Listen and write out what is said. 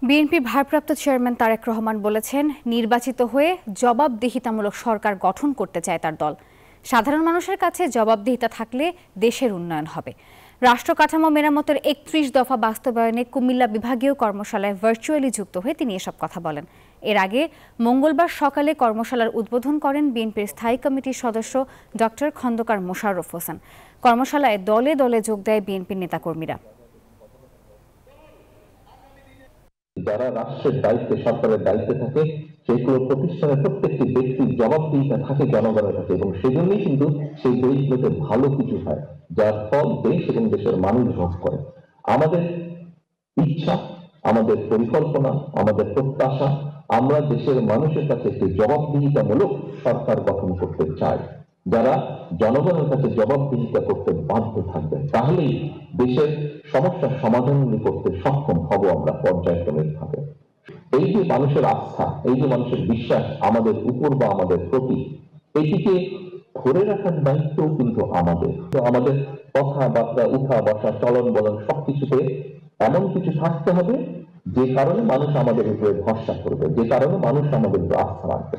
BNP ভারপ্রাপ্ত chairman Tarique Rahman বলেছেন, নির্বাচিত হয়ে জবাবদিহিতামূলক সরকার গঠন করতে চায় তার দল। সাধারণ মানুষের কাছে জবাবদিহিতা থাকলে দেশের উন্নয়ন হবে। রাষ্ট্র কাঠামো মেরামতের ৩১ দফা বাস্তবায়নে কুমিল্লা বিভাগীয় কর্মশালায় ভার্চুয়ালি যুক্ত হয়ে তিনি এসব কথা বলেন। এর আগে মঙ্গলবার সকালে কর্মশালার উদ্বোধন করেন বিএনপির স্থায়ী কমিটির সদস্য ডক্টর খন্দকার মোশাররফ হোসেন। কর্মশালায় দলে দলে যোগ দেয় বিএনপির নেতাকর্মীরা। যারা রাষ্ট্রের দায়িত্বে, সরকারের দায়িত্বে থাকে, সেইগুলো প্রতিষ্ঠানের প্রত্যেকটি ব্যক্তির জবাবদিহিতা থাকে জনগণের কাছে, এবং সেজন্যই কিন্তু সেই দেশগুলোতে ভালো কিছু হয়, যার ফল দেশ এবং দেশের মানুষ ভোগ করে। আমাদের ইচ্ছা, আমাদের পরিকল্পনা, আমাদের প্রত্যাশা, আমরা দেশের মানুষের কাছে একটি জবাবদিহিতামূলক সরকার গঠন করতে চাই, যারা জনগণের কাছে জবাবদিহিতা করতে বাধ্য থাকবেন। তাহলেই দেশের সমস্যার সমাধান করতে সক্ষম হব আমরা পর্যায়ক্রমিকভাবে। এই যে মানুষের আস্থা, এই যে মানুষের বিশ্বাস আমাদের উপর বা আমাদের প্রতি, এটিকে ধরে রাখার দায়িত্ব কিন্তু আমাদের। আমাদের কথাবার্তা, উঠা বসা, চলন বলন সবকিছুতে এমন কিছু থাকতে হবে যে কারণে মানুষ আমাদের উপরে ভরসা করবে, যে কারণে মানুষ আমাদের উপরে আস্থা রাখবে।